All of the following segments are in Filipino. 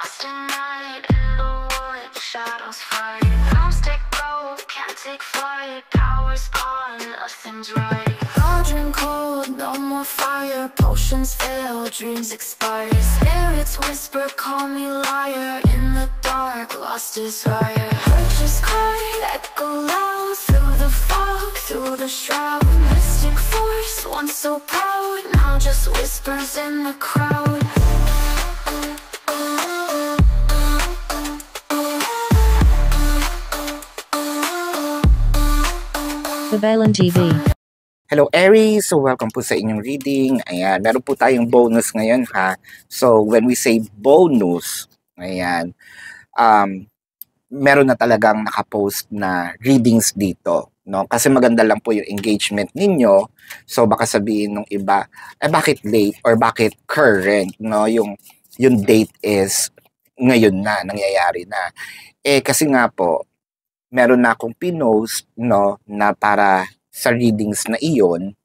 lost in night, in the wood, shadows fight. Arms take gold, can't take flight. Power's gone, nothing's right. Cauldron cold, no more fire. Potions fail, dreams expire. Spirits whisper, call me liar. In the dark, lost desire. Purchase cry, echo loud. Through the fog, through the shroud. Mystic force, once so proud, now just whispers in the crowd. Babalan TV. Hello Aries! So welcome po sa inyong reading. Ayan, meron po tayong bonus ngayon ha. So when we say bonus, ayan, meron na talagang nakapost na readings dito. No? Kasi maganda lang po yung engagement ninyo. So baka sabihin nung iba, bakit late or bakit current? No? Yung date is ngayon na, nangyayari na. Kasi nga po, meron na akong pinost, no, na para sa readings na iyon,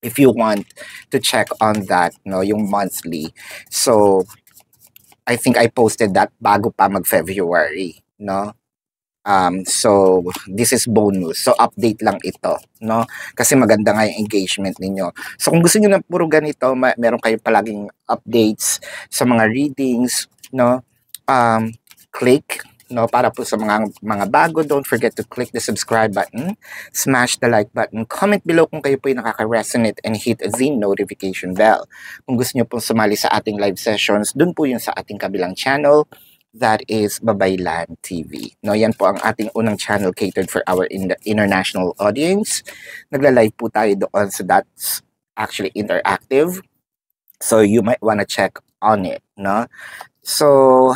if you want to check on that, no, yung monthly. So, I think I posted that bago pa mag-February, no? So, this is bonus. So, update lang ito, no? Kasi maganda nga yung engagement ninyo. So, kung gusto niyo na puro ganito, meron kayo palaging updates sa mga readings, no? Click, no, para po sa mga bago, don't forget to click the subscribe button, smash the like button, comment below kung kayo po ay nakaka-resonate, and hit the notification bell. Kung gusto niyo pong sumali sa ating live sessions, dun po yung sa ating kabilang channel, that is Babaylan TV. No, yan po ang ating unang channel catered for our international audience. Nagla-live po tayo doon, so that's actually interactive. So you might wanna check on it, no? So,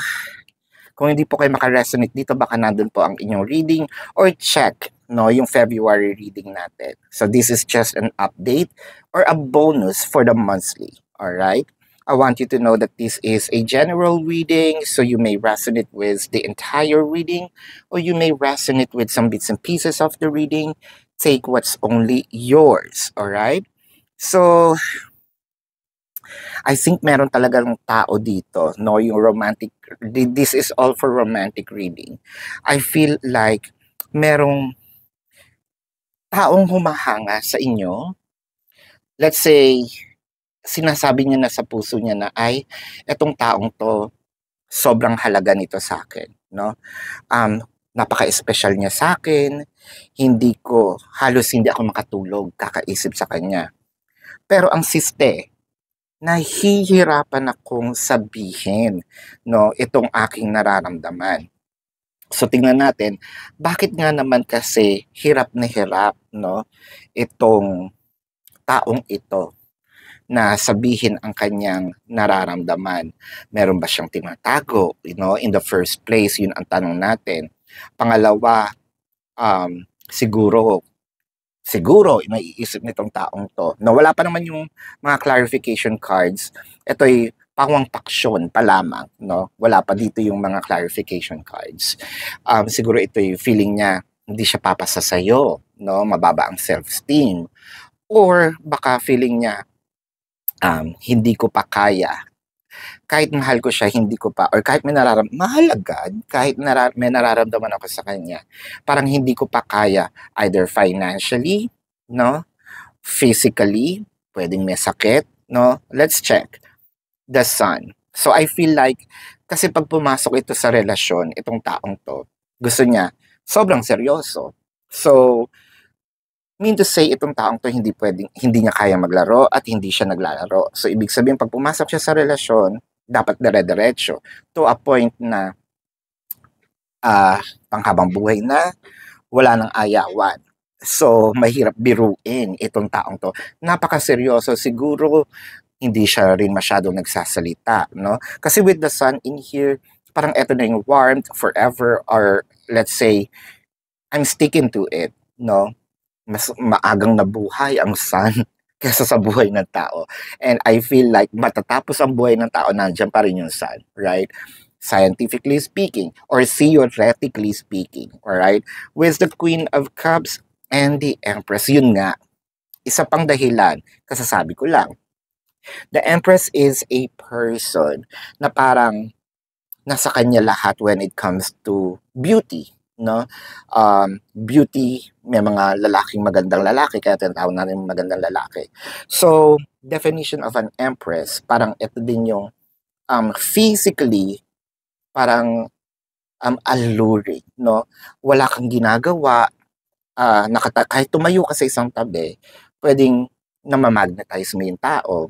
kung hindi po kayo makaresonate dito, baka nandun po ang inyong reading, or check, no, yung February reading natin. So this is just an update or a bonus for the monthly, all right? I want you to know that this is a general reading, so you may resonate with the entire reading, or you may resonate with some bits and pieces of the reading. Take what's only yours, all right? So, I think meron talagang tao dito, no, yung romantic, this is all for romantic reading. I feel like merong taong humahanga sa inyo. Let's say, sinasabi niya na sa puso niya na, ay, etong taong to, sobrang halaga nito sa akin, no? Napaka-espesyal niya sa akin, halos hindi ako makatulog, kakaisip sa kanya. Pero ang siste, nahihirapan akong sabihin, no, itong aking nararamdaman. So tingnan natin, bakit nga naman kasi hirap na hirap, no, itong taong ito na sabihin ang kanyang nararamdaman. Meron ba siyang tinatago? You know, in the first place, yun ang tanong natin. Pangalawa, siguro naiisip nitong taong to, no, wala pa naman yung mga clarification cards. Ito'y pawang taksyon pa lamang, no, wala pa dito yung mga clarification cards. Siguro ito'y feeling niya hindi siya papasa sa'yo, no, mababa ang self-esteem, or baka feeling niya hindi ko pa kaya. Kahit mahal ko siya, hindi ko pa, or kahit may may nararamdaman ako sa kanya, parang hindi ko pa kaya, either financially, no, physically, pwedeng may sakit, no. Let's check the sun. So I feel like, kasi pag pumasok ito sa relasyon, itong taong to, gusto niya, sobrang seryoso. So, mean to say, itong taong to hindi niya kaya maglaro at hindi siya naglalaro. So, ibig sabihin, pag pumasok siya sa relasyon, dapat dire-diretso to a point na panghabang buhay na, wala nang ayawan. So, mahirap biruin itong taong to. Napakaseryoso, siguro hindi siya rin masyadong nagsasalita, no? Kasi with the sun in here, parang eto na yung warmth forever, or let's say, I'm sticking to it, no? Mas maagang nabuhay ang sun kaysa sa buhay ng tao. And I feel like matatapos ang buhay ng tao, nandiyan pa rin yung sun, right? Scientifically speaking, or theoretically speaking, alright? With the Queen of Cups and the Empress, yun nga, isa pang dahilan, kasasabi ko lang, the Empress is a person na parang nasa kanya lahat when it comes to beauty, no? Beauty, may mga lalaking magandang lalaki, kaya tinatawag natin magandang lalaki. So, definition of an empress, parang ito din yung physically, parang alluring, no? Wala kang ginagawa, kahit tumayo ka sa isang tabi, pwedeng namamagnetize mo yung tao.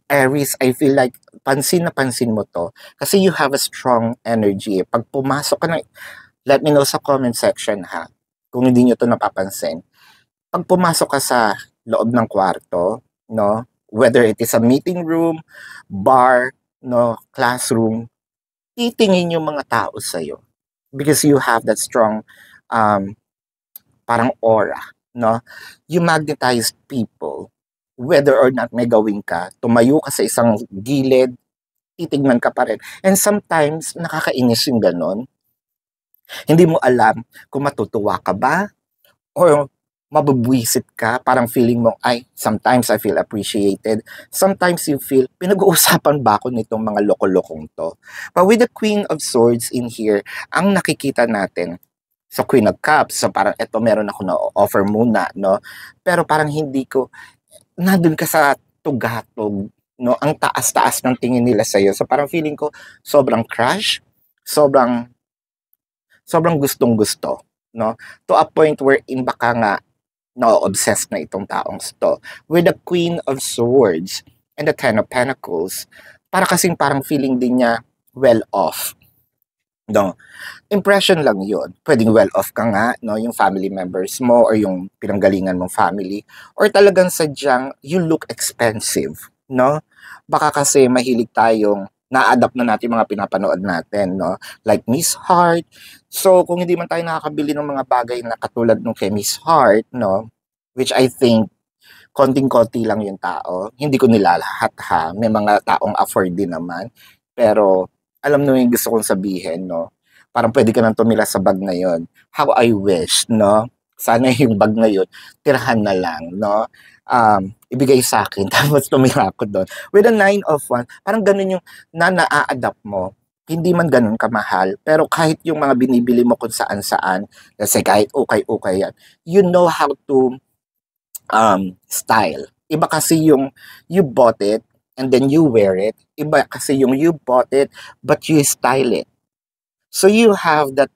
Aries, I feel like pansin na pansin mo to kasi you have a strong energy. Pag pumasok ka na, let me know sa comment section ha, kung hindi nyo to napapansin. Pag pumasok ka sa loob ng kwarto, no, whether it is a meeting room, bar, no, classroom, titingin yung mga tao sa'yo because you have that strong parang aura, no? You magnetize people whether or not may gawin ka, tumayo ka sa isang gilid, titignan ka pa rin. And sometimes, nakakainis yung ganon. Hindi mo alam kung matutuwa ka ba or mabubwisit ka, parang feeling mo, ay, sometimes I feel appreciated. Sometimes you feel, pinag-uusapan ba ako nitong mga loko-lokong to? But with the Queen of Swords in here, ang nakikita natin, sa Queen of Cups, so parang eto meron ako na offer muna, no? Pero parang hindi ko, nandun ka sa tugatog, no? Ang taas-taas ng tingin nila sa'yo. So parang feeling ko, sobrang crush, sobrang gustong-gusto, no? To a point wherein baka nga na-obsessed na itong taong to. With the Queen of Swords and the Ten of Pentacles, parang feeling din niya well-off. No, impression lang yun. Pwedeng well-off ka nga, no, yung family members mo or yung pinanggalingan mong family. Or talagang sadyang you look expensive, no? Baka kasi mahilig tayong na-adapt na natin mga pinapanood natin, no? Like Miss Heart. So, kung hindi man tayo nakakabili ng mga bagay na katulad nung kay Miss Heart, no? Which I think, konting-konti lang yung tao. Hindi ko nilalahat ha. May mga taong afford din naman. Pero, alam mo yung gusto kong sabihin, no? Parang pwede ka nang tumira sa bag na yon. How I wish, no? Sana yung bag na yun, tirahan na lang, no? Ibigay sa akin, tapos tumira ako doon. With a 9 of Wands, parang ganun yung na-a-adapt mo. Hindi man ganun kamahal, pero kahit yung mga binibili mo kung saan-saan, kasi kahit okay yan, you know how to style. Iba kasi yung you bought it, and then you wear it. Iba kasi yung you bought it, but you style it. So you have that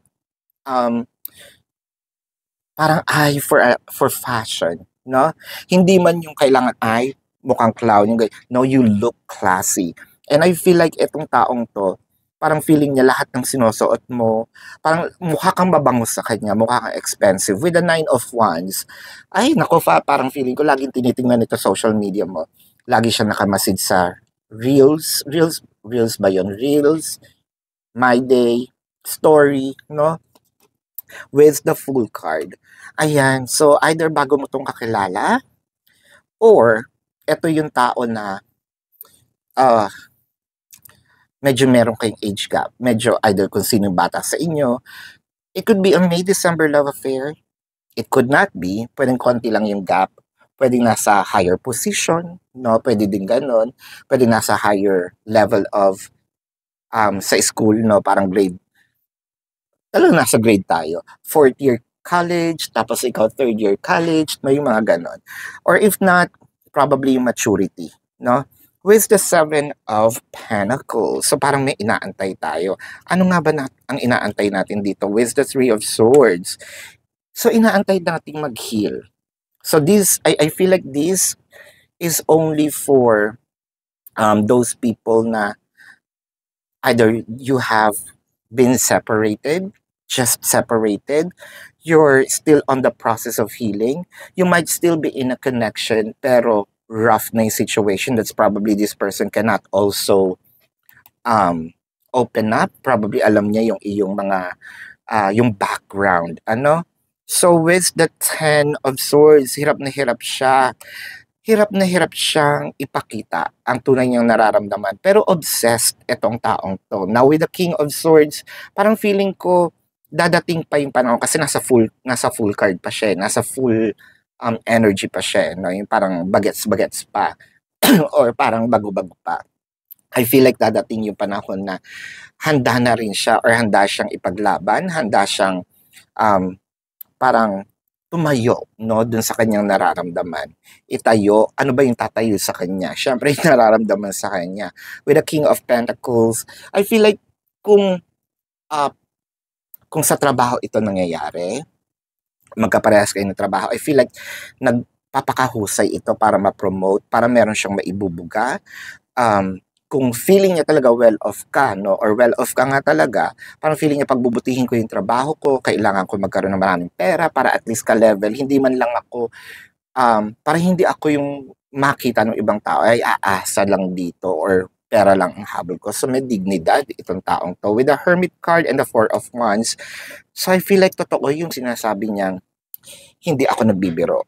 parang eye for fashion, no? Hindi man yung kailangan ay mukhang clown yung no, you look classy. And I feel like itong taong to, parang feeling niya lahat ng sinusuot mo, parang mukha kang mabango sa kanya, mukha kang expensive. With the 9 of Wands, ay nako, parang feeling ko laging tinitingnan ito social media mo. Lagi siya nakamasid sa Reels ba yun? Reels, My Day, Story, no? With the Fool card. Ayan, so either bago mo tong kakilala, or ito yung tao na medyo meron kayong age gap. Medyo either kung sino yung bata sa inyo. It could be a May-December love affair. It could not be. Pwedeng konti lang yung gap. Pwedeng nasa higher position, no? Pwede din ganun. Pwede nasa higher level of sa school, no? Parang grade. Talagang nasa grade tayo. 4th year college, tapos ikaw 3rd year college, may mga ganon. Or if not, probably yung maturity, no? With the 7 of Pentacles. So parang may inaantay tayo. Ano nga ba ang inaantay natin dito? With the 3 of Swords. So inaantay nating mag-heal. So this, I feel like this is only for those people na either you have been separated, just separated, you're still on the process of healing, you might still be in a connection, pero rough na yung situation. That's probably this person cannot also open up. Probably alam niya yung iyong mga, yung background, ano? So with the 10 of Swords, hirap na hirap siya. Hirap na hirap siyang ipakita ang tunay niyang nararamdaman. Pero obsessed itong taong to. Now with the King of Swords, parang feeling ko dadating pa yung panahon kasi nasa full card pa siya, nasa full energy pa siya, no? Yung parang bagets pa or parang bago-bago pa. I feel like dadating yung panahon na handa na rin siya or handa siyang ipaglaban, handa siyang parang tumayo, no, dun sa kanyang nararamdaman. Itayo, ano ba yung tatayo sa kanya? Siyempre, yung nararamdaman sa kanya. With the King of Pentacles, I feel like kung, uh, kung sa trabaho ito nangyayari, magkaparehas kayo ng trabaho, I feel like nagpapakahusay ito para ma-promote, para meron siyang maibubuga. Kung feeling niya talaga well-off ka, no, or well-off ka nga talaga, parang feeling niya pagbubutihin ko yung trabaho ko, kailangan ko magkaroon ng maraming pera para at least ka-level, hindi man lang ako, para hindi ako yung makita ng ibang tao, ay aasa lang dito or pera lang ang habol ko. So may dignidad itong taong to. With the Hermit card and the Four of Wands, so I feel like totoo yung sinasabi niyang, hindi ako nagbibiro.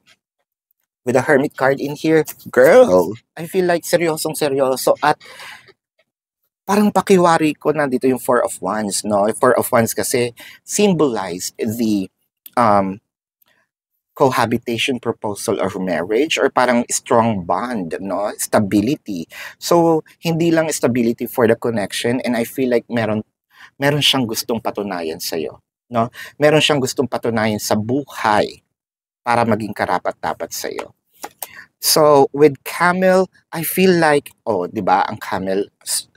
With the Hermit card in here, girl, I feel like seryosong seryoso at parang pakiwari ko nandito yung Four of Wands, no? Four of Wands kasi symbolized the cohabitation proposal or marriage or parang strong bond, no? Stability. So, hindi lang stability for the connection and I feel like meron siyang gustong patunayan sa'yo, no? Meron siyang gustong patunayan sa buhay para maging karapat-dapat sa'yo. So, with Camel, I feel like, di ba, ang Camel,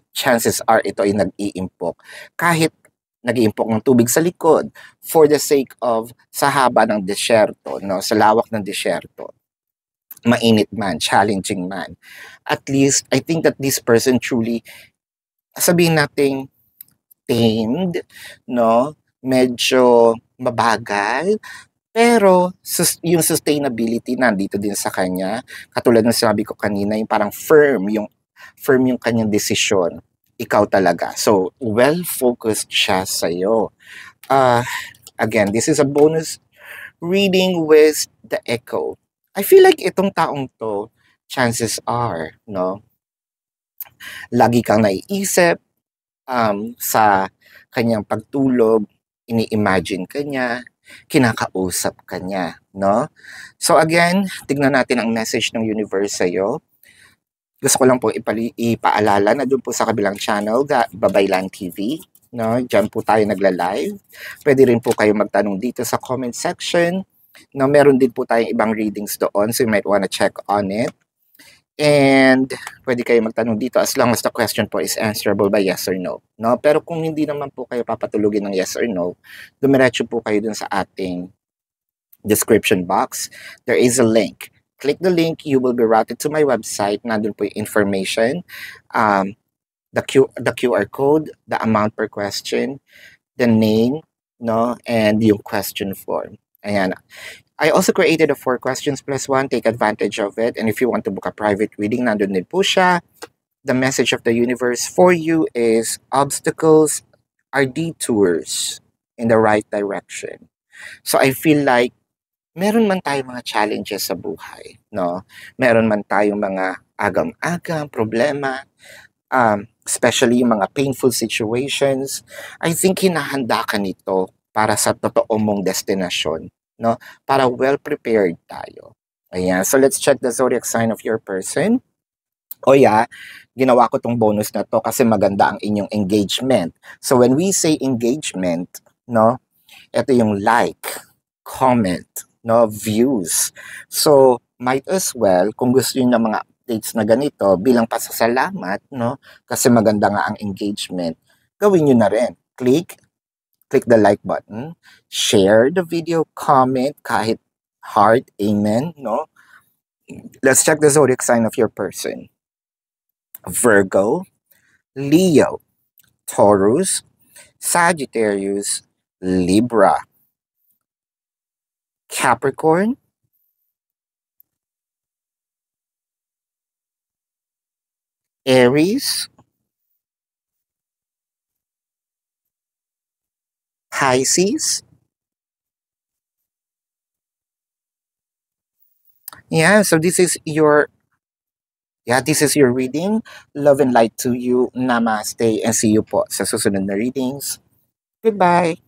chances are ito ay nag-iimpok. Kahit nag-iimpok ng tubig sa likod for the sake of sa haba ng disyerto, no, sa lawak ng disyerto. Mainit man, challenging man. At least, I think that this person truly, sabihin nating tamed, no, medyo mabagal, pero yung sustainability nandito din sa kanya. Katulad ng sinabi ko kanina, yung parang firm yung kanyang desisyon. Ikaw talaga. So, well-focused siya sa'yo. Again, this is a bonus reading with the Echo. I feel like itong taong to, chances are, no, lagi kang naiisip sa kanyang pagtulog, ini-imagine ka niya, kinakausap ka niya, no? So again, tignan natin ang message ng universe sa'yo. Gusto ko lang po ipaalala na doon po sa kabilang channel, Babaylan TV, no? Diyan po tayo nagla-live. Pwede rin po kayo magtanong dito sa comment section. No, meron din po tayong ibang readings doon, so you might wanna check on it. And pwede kayo magtanong dito as long as the question po is answerable by yes or no. No? Pero kung hindi naman po kayo papatulugin ng yes or no, dumiretso po kayo dun sa ating description box. There is a link. Click the link, you will be routed to my website. Nandun po yung information, the QR code, the amount per question, the name, no, and yung question form. Ayan. I also created a 4 questions plus 1. Take advantage of it. And if you want to book a private reading, nandun din po siya. The message of the universe for you is obstacles are detours in the right direction. So I feel like meron man tayong mga challenges sa buhay, no? Meron man tayong mga agam-agam, problema, especially yung mga painful situations. I think hinahanda ka nito para sa totoo mong destinasyon, no? Para well-prepared tayo. Ayan. So, let's check the zodiac sign of your person. Ginawa ko tong bonus na to kasi maganda ang inyong engagement. So, when we say engagement, no, ito yung like, comment, no, views. So, might as well, kung gusto niyo ng mga updates na ganito, bilang pasasalamat, no, kasi maganda nga ang engagement, gawin niyo na rin. Click the like button, share the video, comment, kahit heart, amen, no? Let's check the zodiac sign of your person. Virgo, Leo, Taurus, Sagittarius, Libra, Capricorn, Aries, Pisces. So this is your reading. Love and light to you. Namaste and see you po sa susunod na readings. Goodbye.